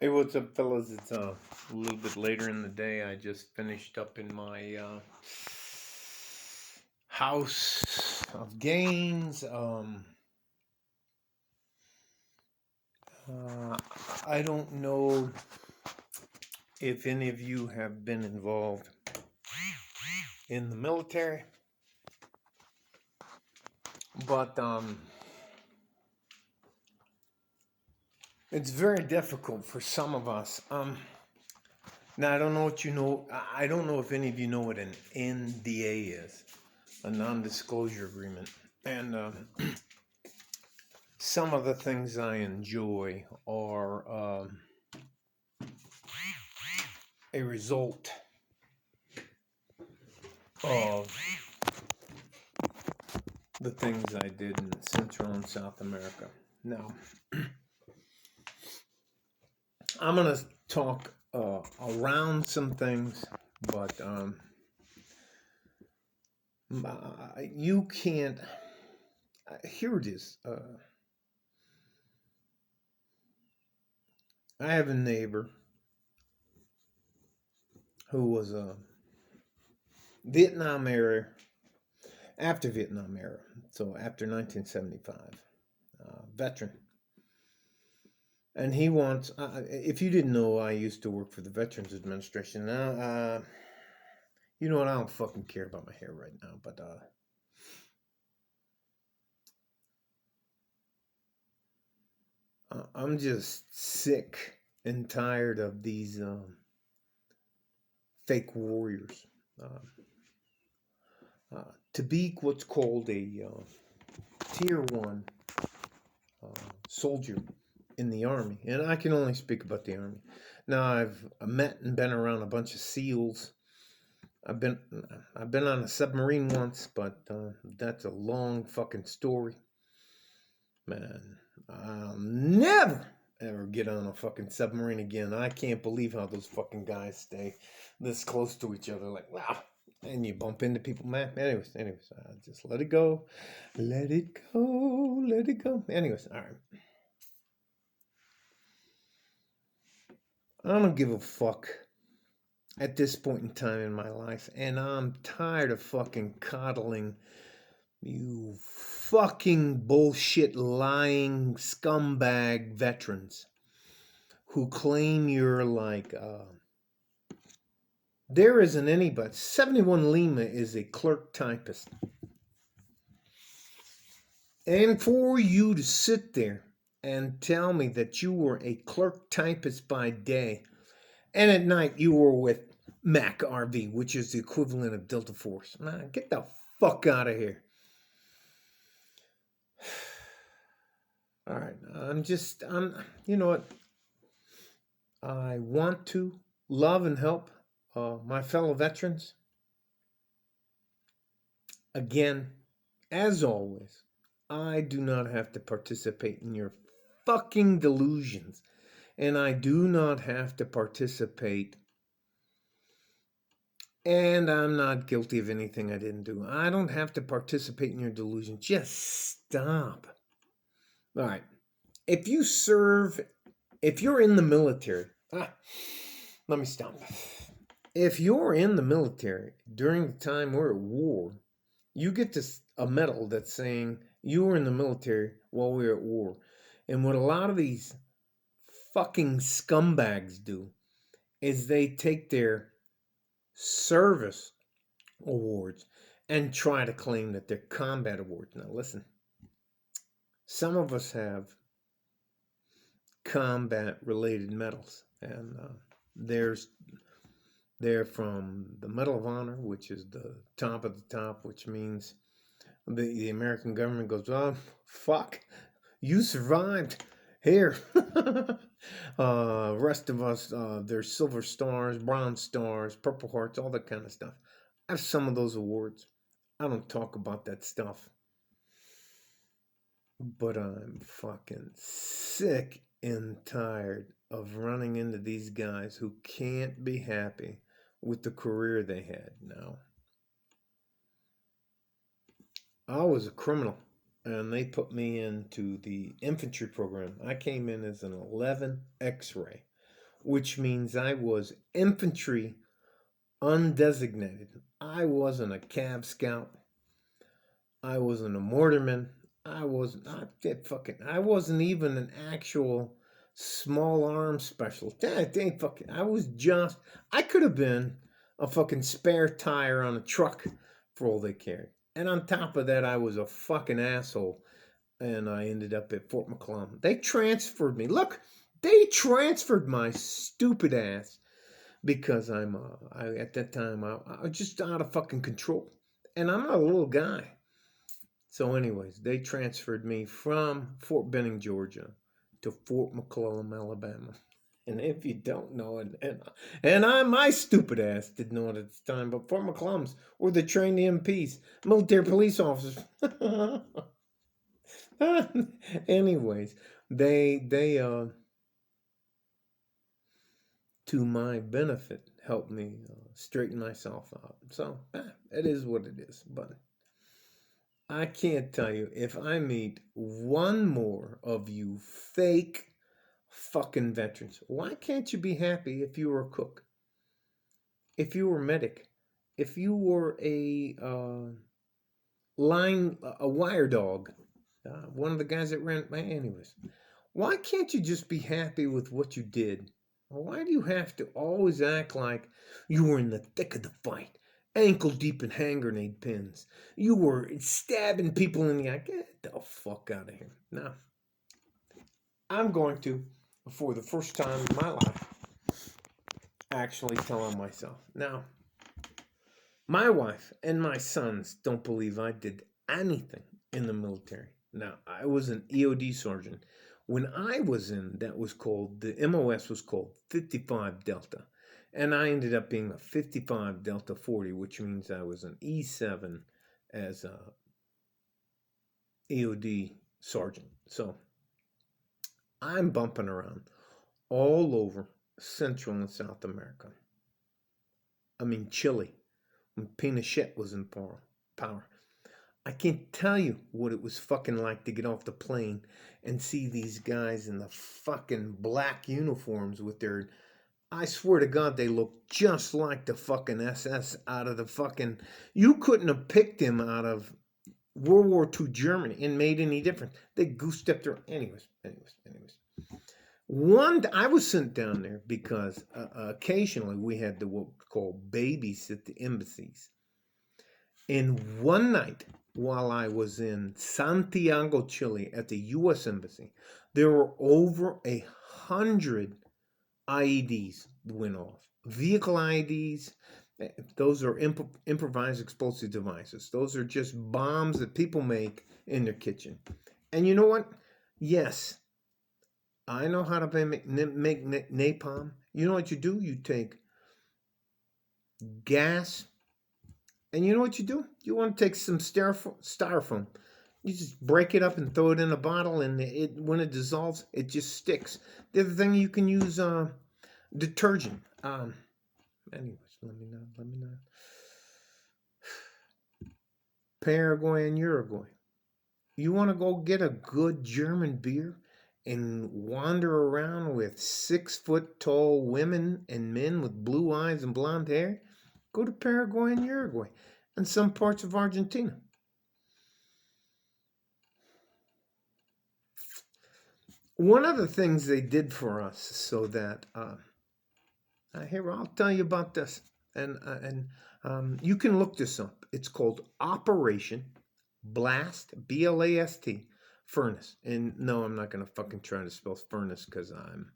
Hey, what's up, fellas? It's a little bit later in the day. I just finished up in my house of gains. Uh, I don't know if any of you have been involved in the military, but it's very difficult for some of us. Now, I don't know what you know. I don't know if any of you know what an NDA is, a non-disclosure agreement, and some of the things I enjoy are a result of the things I did in Central and South America. Now, I'm going to talk around some things, but you can't. Here it is. I have a neighbor who was a Vietnam era, after Vietnam era, so after 1975, veteran. And he wants, if you didn't know, I used to work for the Veterans Administration. Now, you know what? I don't fucking care about my hair right now, but I'm just sick and tired of these fake warriors. To be what's called a tier one soldier in the Army, and I can only speak about the Army. Now, I've met and been around a bunch of SEALs. I've been on a submarine once, but that's a long fucking story. Man, I'll never ever get on a fucking submarine again. I can't believe how those fucking guys stay this close to each other. Like, wow. And you bump into people, man. Anyways, just let it go. Let it go. Let it go. Anyways, all right. I don't give a fuck at this point in time in my life. And I'm tired of fucking coddling you fucking bullshit lying scumbag veterans who claim you're like, there isn't anybody. 71 Lima is a clerk typist. And for you to sit there and tell me that you were a clerk typist by day, and at night you were with Mac RV, which is the equivalent of Delta Force. Man, get the fuck out of here. All right, you know what? I want to love and help my fellow veterans. Again, as always, I do not have to participate in your fucking delusions. And I do not have to participate. And I'm not guilty of anything I didn't do. I don't have to participate in your delusion. Just stop. All right. If you're in the military, let me stop. If you're in the military during the time we're at war, you get a medal that's saying you were in the military while we were at war. And what a lot of these fucking scumbags do is they take their service awards and try to claim that they're combat awards. Now, listen, some of us have combat related medals, and they're from the Medal of Honor, which is the top of the top, which means the American government goes, oh, fuck, you survived. Here. Rest of us, there's silver stars, bronze stars, purple hearts, all that kind of stuff. I have some of those awards. I don't talk about that stuff. But I'm fucking sick and tired of running into these guys who can't be happy with the career they had now. I was a criminal, and they put me into the infantry program. I came in as an 11 X-ray. which means I was infantry undesignated. I wasn't a Cav Scout. I wasn't a mortarman. I was not fucking. I wasn't even an actual small arms specialist. They fucking. I was just. I could have been a fucking spare tire on a truck for all they cared. And on top of that, I was a fucking asshole. And I ended up at Fort McClellan. They transferred me. Look, they transferred my stupid ass because at that time I was just out of fucking control, and I'm not a little guy. So, anyways, they transferred me from Fort Benning, Georgia, to Fort McClellan, Alabama. And if you don't know it, my stupid ass didn't know it at the time, but Fort McClellan's were the trained MPs, military police officers. Anyways, they to my benefit helped me straighten myself out. So it is what it is. But I can't tell you, if I meet one more of you fake fucking veterans, why can't you be happy if you were a cook, if you were a medic, if you were a wire dog, one of the guys that ran. Anyways, why can't you just be happy with what you did? Why do you have to always act like you were in the thick of the fight, ankle deep in hand grenade pins? You were stabbing people in the eye. Get the fuck out of here. Now, I'm going to, for the first time in my life, actually tell on myself. Now, my wife and my sons don't believe I did anything in the military. Now, I was an EOD sergeant. When I was in, the MOS was called 55 Delta. And I ended up being a 55 Delta 40, which means I was an E7 as a EOD sergeant. So I'm bumping around all over Central and South America. I mean, Chile, when Pinochet was in power. I can't tell you what it was fucking like to get off the plane and see these guys in the fucking black uniforms with their... I swear to God, they look just like the fucking SS out of the fucking... You couldn't have picked them out of World War II Germany and made any difference. They goose-stepped their... Anyways. I was sent down there because occasionally we had to what we call babies at the embassies. And one night, while I was in Santiago, Chile, at the U.S. Embassy, there were over 100 IEDs went off. Vehicle IEDs, those are improvised explosive devices. Those are just bombs that people make in their kitchen. And you know what? Yes, I know how to make napalm. You know what you do? You take gas, and you know what you do? You want to take some styrofoam. You just break it up and throw it in a bottle, and when it dissolves, it just sticks. The other thing, you can use detergent. Anyways, let me know. Paraguay and Uruguay. You want to go get a good German beer and wander around with 6-foot tall women and men with blue eyes and blonde hair? Go to Paraguay and Uruguay and some parts of Argentina. One of the things they did for us so that here, I'll tell you about this, and you can look this up. It's called Operation Blast, BLAST, Furnace. And no, I'm not gonna fucking try to spell furnace because I'm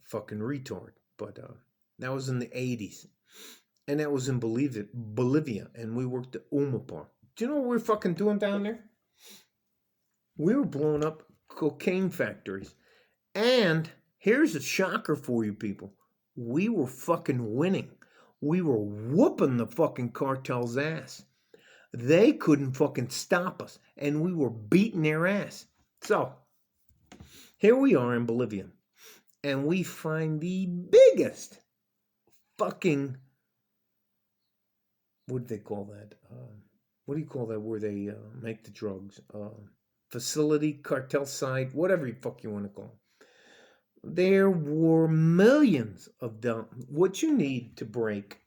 fucking retard. But that was in the 80s, and that was in Bolivia, and we worked at Umapar. Do you know what we're fucking doing down there? We were blowing up cocaine factories. And here's a shocker for you people. We were fucking winning. We were whooping the fucking cartel's ass. They couldn't fucking stop us. And we were beating their ass. So, here we are in Bolivia. And we find the biggest fucking... What do they call that? What do you call that where they make the drugs? Facility, cartel site, whatever the fuck you want to call it. There were millions of dollars. What you need to break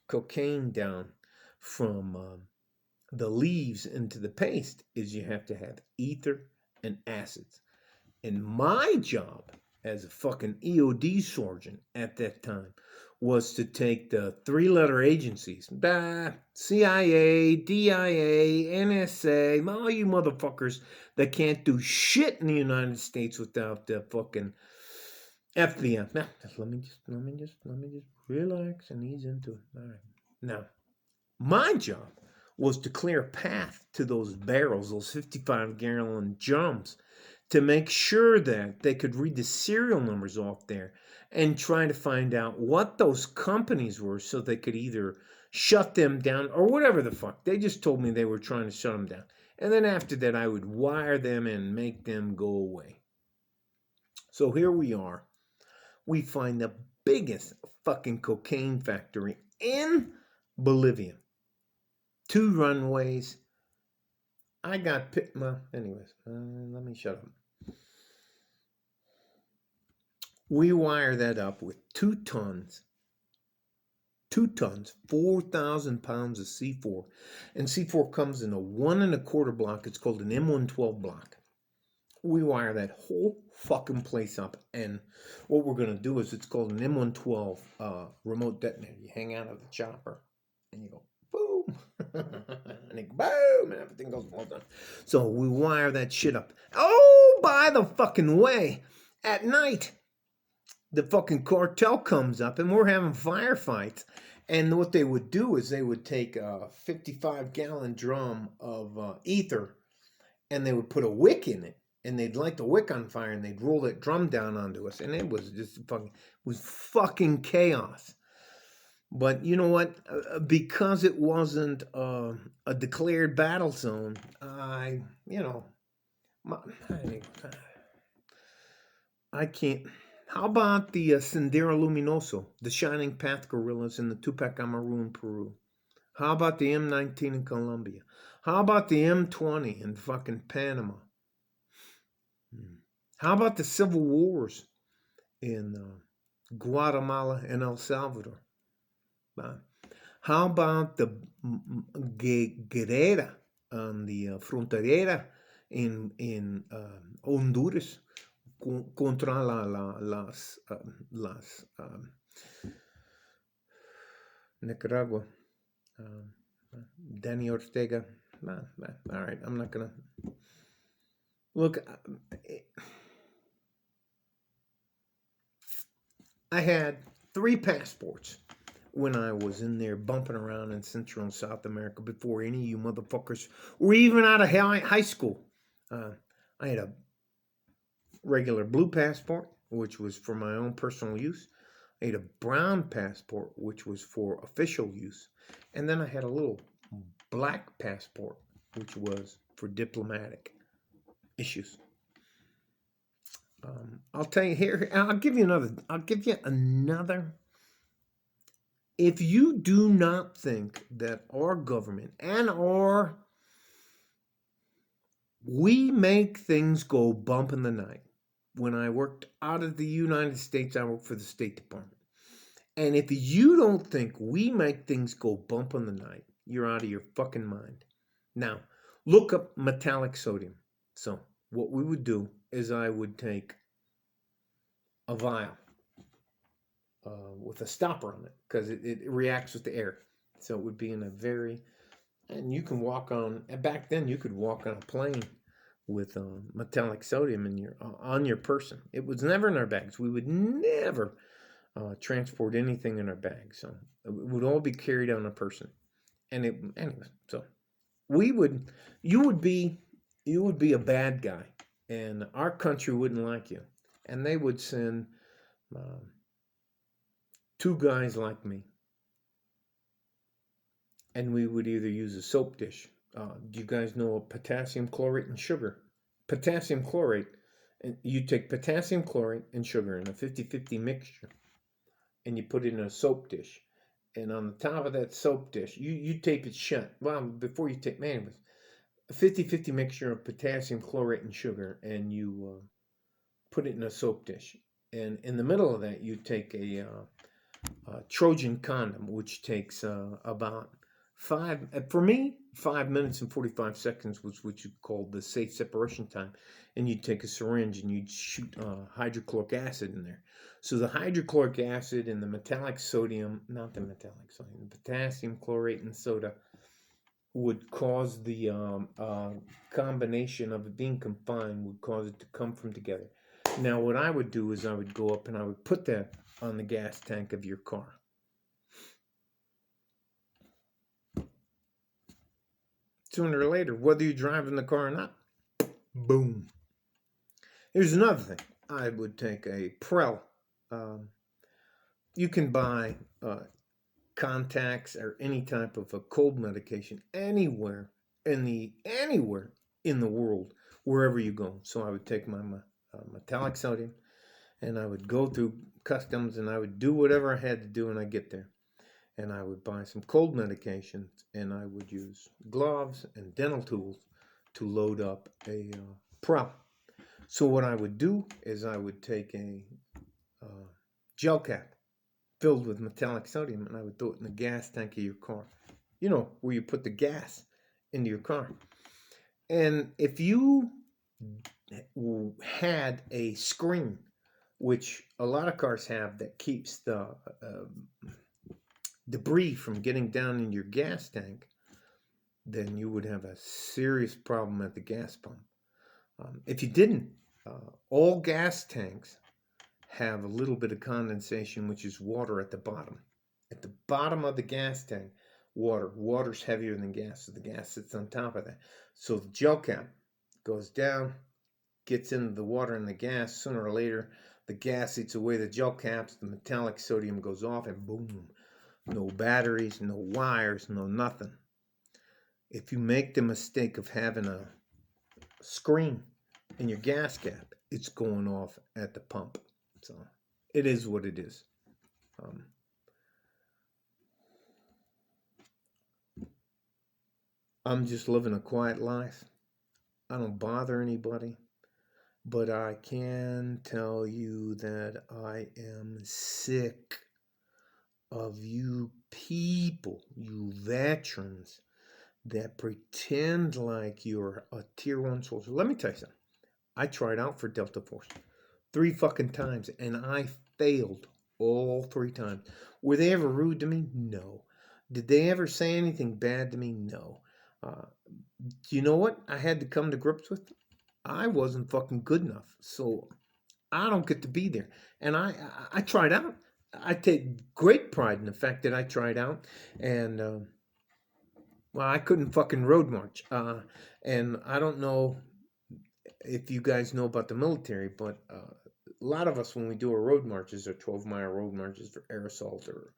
cocaine down from the leaves into the paste is you have to have ether and acids. And my job as a fucking EOD sergeant at that time was to take the three-letter agencies, CIA, DIA, NSA, all you motherfuckers that can't do shit in the United States without the fucking FBI. Now, let me just relax and ease into it. All right. Now, my job was to clear a path to those barrels, those 55-gallon drums, to make sure that they could read the serial numbers off there and try to find out what those companies were so they could either shut them down or whatever the fuck. They just told me they were trying to shut them down. And then after that, I would wire them and make them go away. So here we are. We find the biggest fucking cocaine factory in Bolivia. 2 runways. I got picked. Well, anyways, let me shut up. We wire that up with 2 tons. 2 tons, 4,000 pounds of C4. And C4 comes in a 1 1/4 block. It's called an M112 block. We wire that whole fucking place up. And what we're going to do is it's called an M112 remote detonator. You hang out of the chopper and you go, boom. And it boom, and everything goes well done. So we wire that shit up. Oh, by the fucking way, at night, the fucking cartel comes up and we're having firefights. And what they would do is they would take a 55-gallon drum of ether and they would put a wick in it. And they'd light the wick on fire and they'd roll that drum down onto us. And it was just fucking chaos. But you know what? Because it wasn't a declared battle zone, I can't. How about the Sendero Luminoso, the Shining Path guerrillas in the Tupac Amaru in Peru? How about the M19 in Colombia? How about the M20 in fucking Panama? How about the civil wars in Guatemala and El Salvador? How about the guerrera on the frontera in Honduras contra las Nicaragua? Danny Ortega. All right, I'm not gonna look. I had 3 passports when I was in there bumping around in Central and South America before any of you motherfuckers were even out of high school. I had a regular blue passport, which was for my own personal use. I had a brown passport, which was for official use. And then I had a little black passport, which was for diplomatic issues. I'll tell you here, I'll give you another. If you do not think that our government we make things go bump in the night. When I worked out of the United States, I worked for the State Department. And if you don't think we make things go bump in the night, you're out of your fucking mind. Now, look up metallic sodium. So what we would do is I would take a vial with a stopper on it because it reacts with the air. So it would be in a and you can walk on, back then you could walk on a plane with metallic sodium on your person. It was never in our bags. We would never transport anything in our bags. So it would all be carried on a person. And anyway, so you would be a bad guy and our country wouldn't like you. And they would send 2 guys like me. And we would either use a soap dish. Do you guys know of potassium chlorate and sugar? Potassium chlorate, and you take potassium chlorate and sugar in a 50-50 mixture, and you put it in a soap dish. And on the top of that soap dish, you tape it shut. Well, before you take, man, it was a 50-50 mixture of potassium chlorate and sugar, and you put it in a soap dish. And in the middle of that, you take a Trojan condom, which takes about for me, 5 minutes and 45 seconds was what you called the safe separation time. And you'd take a syringe and you'd shoot hydrochloric acid in there. So the hydrochloric acid and the metallic sodium, not the metallic sodium, the potassium chlorate and soda would cause the combination of it being confined would cause it to come from together. Now, what I would do is I would go up and I would put that on the gas tank of your car. Sooner or later, whether you're driving the car or not, boom. Here's another thing. I would take a Prel. You can buy contacts or any type of a cold medication anywhere in the world, wherever you go. So I would take my metallic sodium, and I would go through customs, and I would do whatever I had to do, and I get there. And I would buy some cold medications, and I would use gloves and dental tools to load up a Prel. So what I would do is I would take a gel cap filled with metallic sodium, and I would throw it in the gas tank of your car. You know, where you put the gas into your car. And if you had a screen, which a lot of cars have, that keeps the debris from getting down in your gas tank, then you would have a serious problem at the gas pump. If you didn't, all gas tanks have a little bit of condensation, which is water at the bottom. At the bottom of the gas tank, water's heavier than gas, so the gas sits on top of that. So the gel cap goes down, gets into the water and the gas. Sooner or later, the gas eats away the gel caps, the metallic sodium goes off, and boom, no batteries, no wires, no nothing. If you make the mistake of having a screen in your gas cap, it's going off at the pump. So it is what it is. I'm just living a quiet life. I don't bother anybody. But I can tell you that I am sick of you people, you veterans, that pretend like you're a tier 1 soldier. Let me tell you something. I tried out for Delta Force 3 fucking times, and I failed all 3 times. Were they ever rude to me? No. Did they ever say anything bad to me? No. You know what I had to come to grips with? I wasn't fucking good enough, so I don't get to be there. And I tried out. I take great pride in the fact that I tried out, and well, I couldn't fucking road march. And I don't know if you guys know about the military, but a lot of us, when we do our road marches, or 12-mile road marches for air assault or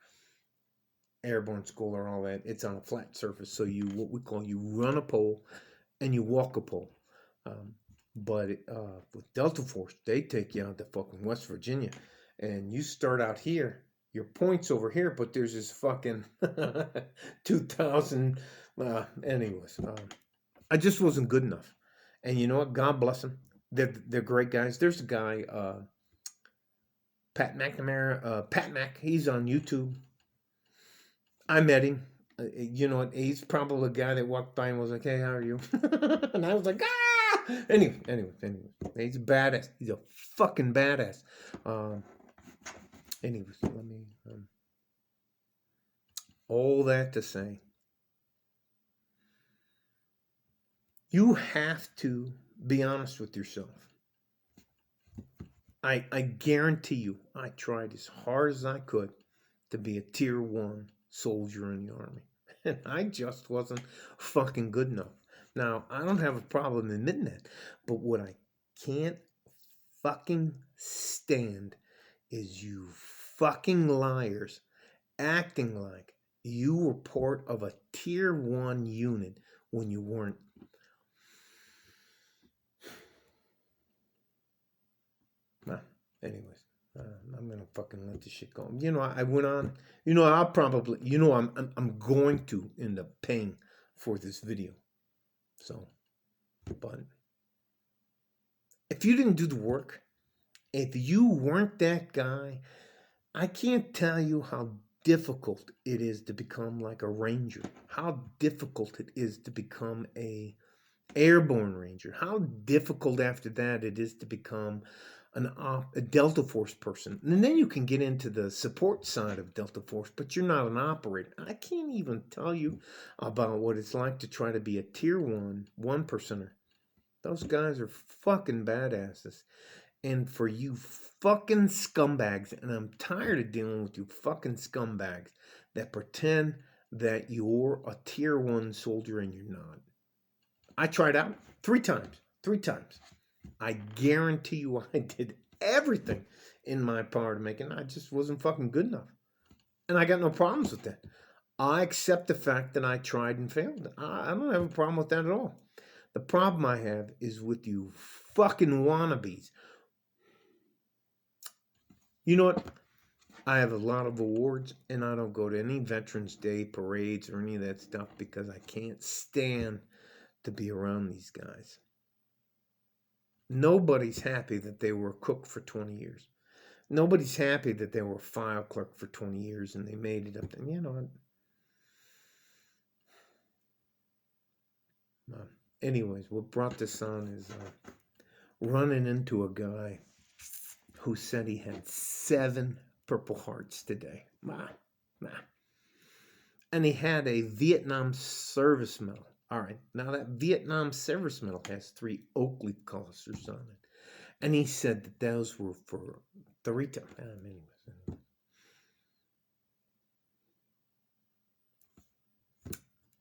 airborne school or all that, it's on a flat surface. So you run a pole and you walk a pole. But with Delta Force, they take you out to fucking West Virginia, and you start out here. Your point's over here, but there's this fucking 2,000. Anyways, I just wasn't good enough. And you know what? God bless them. They're great guys. There's a guy, Pat McNamara, Pat Mac. He's on YouTube. I met him. You know what? He's probably the guy that walked by and was like, "Hey, how are you?" And I was like, "Ah!" Anyway, he's a badass. He's a fucking badass. Anyways, let me. All that to say, you have to be honest with yourself. I guarantee you, I tried as hard as I could to be a tier 1 soldier in the Army, and I just wasn't fucking good enough. Now, I don't have a problem admitting that, but what I can't fucking stand is you fucking liars acting like you were part of a tier 1 unit when you weren't. Well, anyways, I'm gonna fucking let this shit go. You know, I went on. You know, I'll probably. You know, I'm going to end up paying for this video. So, but if you didn't do the work, If you weren't that guy, I can't tell you how difficult it is to become like a ranger. How difficult it is to become a airborne ranger. How difficult after that it is to become a Delta Force person. And then you can get into the support side of Delta Force, but you're not an operator. I can't even tell you about what it's like to try to be a tier one percenter. Those guys are fucking badasses. And for you fucking scumbags, and I'm tired of dealing with you fucking scumbags that pretend that you're a tier one soldier and you're not. I tried out 3 times. 3 times. I guarantee you I did everything in my power to make it. I just wasn't fucking good enough. And I got no problems with that. I accept the fact that I tried and failed. I don't have a problem with that at all. The problem I have is with you fucking wannabes. You know what? I have a lot of awards, and I don't go to any Veterans Day parades or any of that stuff because I can't stand to be around these guys. Nobody's happy that they were a cook for 20 years. Nobody's happy that they were a file clerk for 20 years and they made it up. And you know, anyways, what brought this on is running into a guy who said he had 7 Purple Hearts today. Nah. And he had a Vietnam Service Medal. All right, now that Vietnam Service Medal has 3 oak leaf clusters on it. And he said that those were for 3 times. Anyways.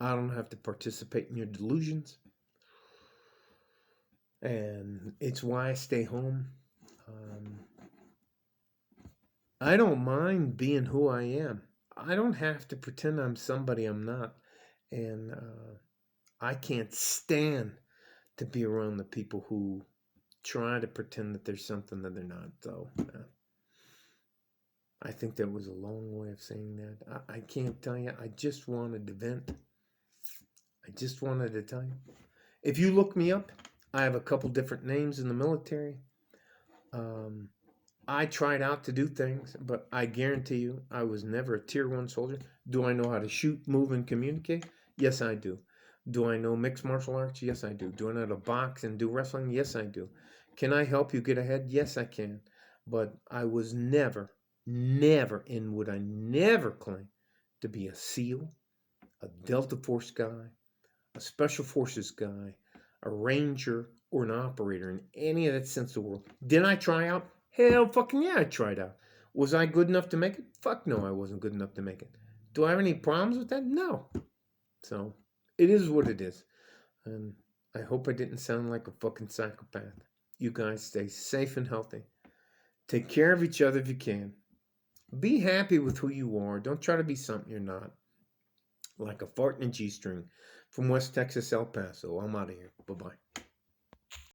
I don't have to participate in your delusions. And it's why I stay home. I don't mind being who I am. I don't have to pretend I'm somebody I'm not. And I can't stand to be around the people who try to pretend that there's something that they're not. So I think that was a long way of saying that. I can't tell you. I just wanted to vent. I just wanted to tell you. If you look me up, I have a couple different names in the military. I tried out to do things, but I guarantee you I was never a tier 1 soldier. Do I know how to shoot, move, and communicate? Yes, I do. Do I know mixed martial arts? Yes, I do. Do I know how to box and do wrestling? Yes, I do. Can I help you get ahead? Yes, I can. But I was never, and would I never claim to be a SEAL, a Delta Force guy, a Special Forces guy, a Ranger, or an operator in any of that sense of the world. Did I try out? Hell fucking yeah, I tried out. Was I good enough to make it? Fuck no, I wasn't good enough to make it. Do I have any problems with that? No. So, it is what it is. And I hope I didn't sound like a fucking psychopath. You guys stay safe and healthy. Take care of each other if you can. Be happy with who you are. Don't try to be something you're not. Like a fart in a G-string. From West Texas, El Paso. I'm out of here. Bye-bye.